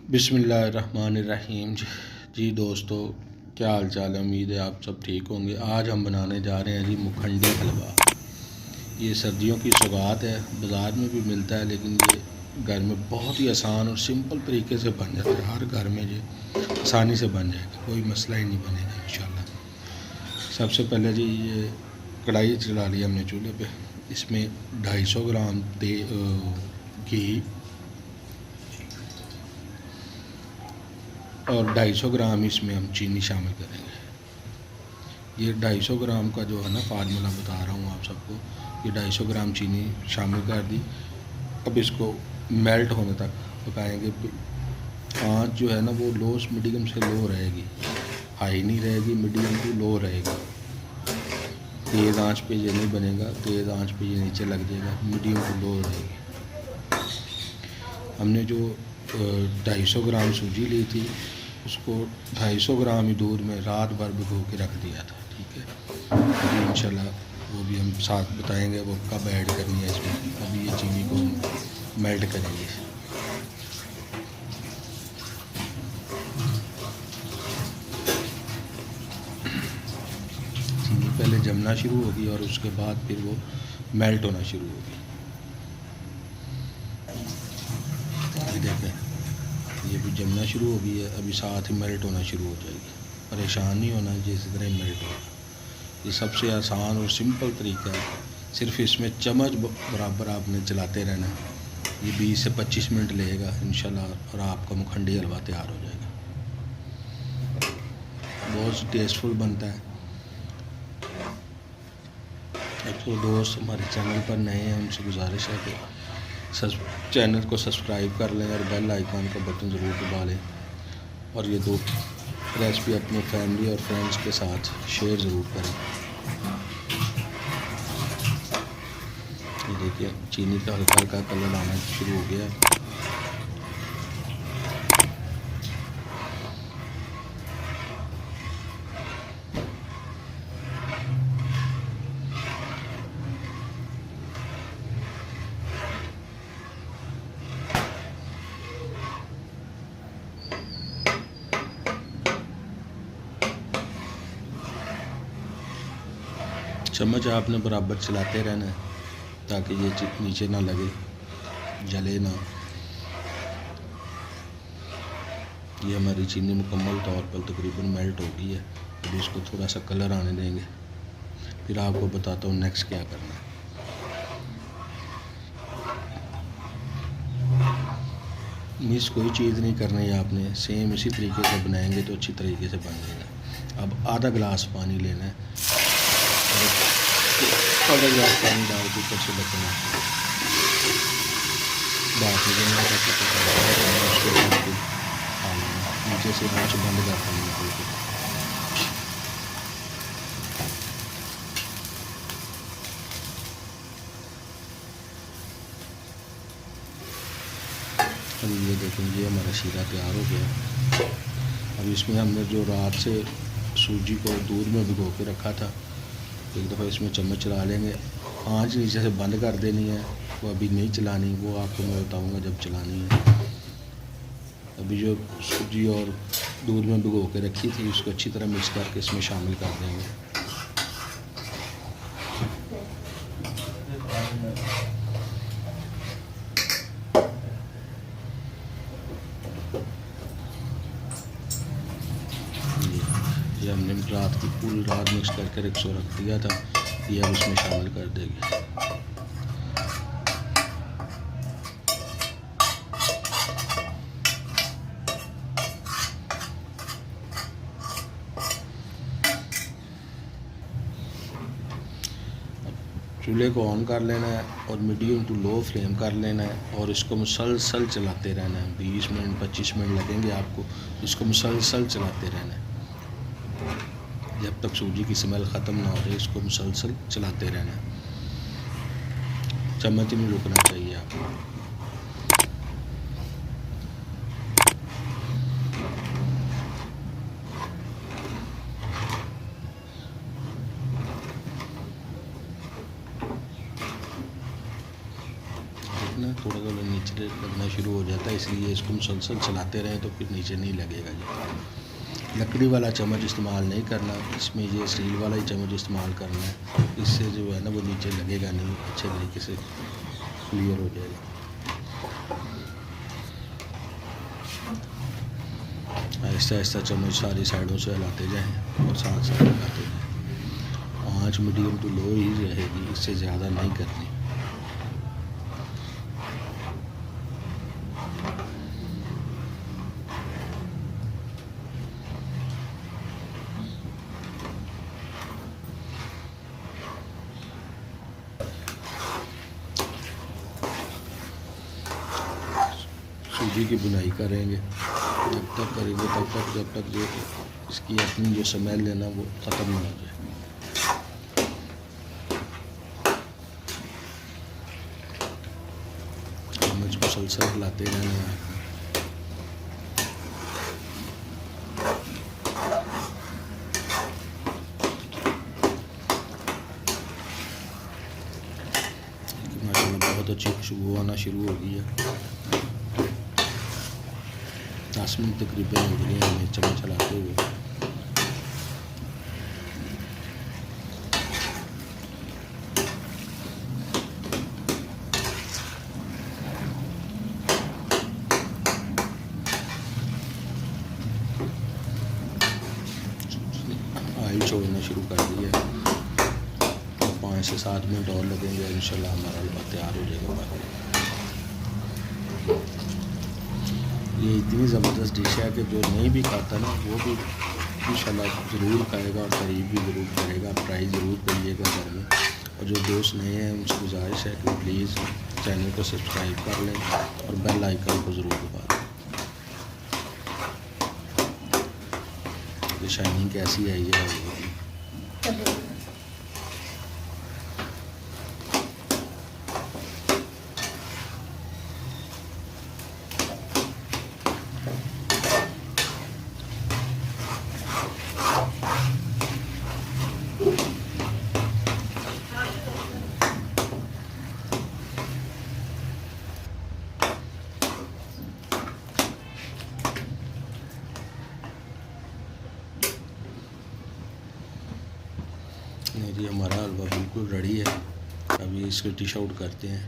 बिस्मिल्लाहिर्रहमानिर्रहीम। जी दोस्तों, क्या हाल चाल है। उम्मीद है आप सब ठीक होंगे। आज हम बनाने जा रहे हैं जी मुखंडी हलवा। ये सर्दियों की सौगात है, बाज़ार में भी मिलता है, लेकिन ये घर में बहुत ही आसान और सिंपल तरीके से बन जाता है। हर घर में ये आसानी से बन जाएगा, कोई मसला ही नहीं बनेगा इंशाल्लाह। सबसे पहले जी ये कढ़ाई चला ली हमने चूल्हे पे। इसमें 250 ग्राम घी और 250 ग्राम इसमें हम चीनी शामिल करेंगे। ये 250 ग्राम का जो है ना फार्मूला बता रहा हूँ आप सबको। ये 250 ग्राम चीनी शामिल कर दी। अब इसको मेल्ट होने तक पकाएंगे। आँच जो है ना वो लो मीडियम से लो रहेगी, हाई नहीं रहेगी, मीडियम टू लो रहेगी। तेज़ आंच पे ये नहीं बनेगा, तेज़ आंच पे ये नीचे लग जाएगा, मीडियम टू लो रहेगी। हमने जो 250 ग्राम सूजी ली थी उसको 250 ग्राम ही दूध में रात भर भिगो के रख दिया था। ठीक है, अभी इंशाल्लाह वो भी हम साथ बताएंगे वो कब ऐड करनी है इसमें। अभी ये चीनी को मेल्ट करेंगे। चीनी पहले जमना शुरू होगी और उसके बाद फिर वो मेल्ट होना शुरू होगी। ये देखें, ये भी जमना शुरू हो गई है, अभी साथ ही मेल्ट होना शुरू हो जाएगी। परेशान नहीं होना, जिस तरह मेल्ट होगा। ये सबसे आसान और सिंपल तरीका है। सिर्फ इसमें चम्मच बराबर आपने चलाते रहना है। ये 20 से 25 मिनट लगेगा इंशाल्लाह और आपका मुखंडी हलवा तैयार हो जाएगा। बहुत टेस्टफुल बनता है। तो दोस्त हमारे चैनल पर नए हैं, उनसे गुजारिश है कि चैनल को सब्सक्राइब कर लें और बेल आइकॉन का बटन ज़रूर दबा लें। और ये दो रेसिपी अपने फैमिली और फ्रेंड्स के साथ शेयर ज़रूर करें। ये देखिए चीनी का हल्का हल्का कलर आना शुरू हो गया है। चम्मच आपने बराबर चलाते रहना है ताकि ये नीचे ना लगे, जले ना। ये हमारी चीनी मुकम्मल तौर पर तकरीबन मेल्ट हो गई है। अभी इसको थोड़ा सा कलर आने देंगे, फिर आपको बताता हूँ नेक्स्ट क्या करना है। मिस कोई चीज़ नहीं करनी है आपने, सेम इसी तरीके से बनाएंगे तो अच्छी तरीके से बन जाएगा। अब आधा गिलास पानी लेना है और आधा गिलास पानी डाल के ऊपर से बचना बाकी नीचे से आँच बंद कर देंगे। अब ये देखें, ये हमारा शीरा तैयार हो गया। अब इसमें हमने जो रात से सूजी को दूध में भिगो के रखा था, एक दफ़ा इसमें चम्मच चला लेंगे। आँच नीचे से बंद कर देनी है, वो अभी नहीं चलानी, वो आपको मैं बताऊंगा जब चलानी है। अभी जो सूजी और दूध में भिगो के रखी थी उसको अच्छी तरह मिक्स करके इसमें शामिल कर देंगे। ये हमने रात की पूरी रात मिक्स करके रख दिया था, ये अब इसमें शामिल कर देंगे। चूल्हे को ऑन कर लेना है और मीडियम टू लो फ्लेम कर लेना है और इसको मुसलसल चलाते रहना है। 20 मिनट 25 मिनट लगेंगे आपको, इसको मुसलसल चलाते रहना है जब तक सूजी की स्मेल ख़त्म ना हो जाए। इसको मुसलसल चलाते रहना है, चम्मच नहीं रुकना चाहिए आपको। थोड़ा नीचे लगना होना शुरू हो जाता है, इसलिए इसको मुसलसल चलाते रहें तो फिर नीचे नहीं लगेगा जी। लकड़ी वाला चम्मच इस्तेमाल नहीं करना, इसमें ये स्टील वाला ही चम्मच इस्तेमाल करना है। इससे जो है ना वो नीचे लगेगा नहीं, अच्छे तरीके से क्लियर हो जाएगा। आहिस्ता आहिस्ता चम्मच सारी साइडों से हिलाते जाएं और साथ साथ लगाते जाएं। आँच मीडियम टू लो ही रहेगी, इससे ज़्यादा नहीं करनी। सूजी की बुनाई करेंगे, जब तक करेंगे तब तक जब तक जो इसकी अपनी जो स्मेल है ना वो ख़त्म ना हो जाए। चम्मच मुसलसल हिलाते रहना है। माशाल्लाह बहुत अच्छी खुशबू आना शुरू हो गई है। 10 मिनट तकरीबन हो गए हमें चम्मच चलाते हुए। ऑयल छोड़ना शुरू कर दिया, 5 से 7 मिनट और लगेंगे, इंशाल्लाह हमारा हलवा तैयार हो जाएगा। ये इतनी ज़बरदस्त डिश है कि जो नहीं भी खाता ना वो भी इंशाल्लाह ज़रूर खाएगा और तारीफ़ भी ज़रूर करेगा। ट्राई ज़रूर करिएगा घर में। और जो दोस्त नए हैं उनसे गुजारिश है कि प्लीज़ चैनल को सब्सक्राइब कर लें और बेल आइकन को ज़रूर दबा दें। शाइनिंग कैसी है ये जी हमारा हलवा बिल्कुल रेडी है। अभी इसको डिश आउट करते हैं।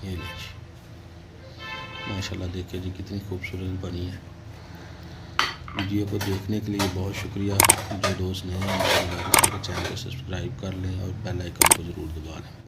ये लीजिए, माशाल्लाह देखिए जी कितनी खूबसूरत बनी है। वीडियो को देखने के लिए बहुत शुक्रिया। जो दोस्त नए हैं चैनल को सब्सक्राइब कर लें और बेल आइकन को ज़रूर दबा लें।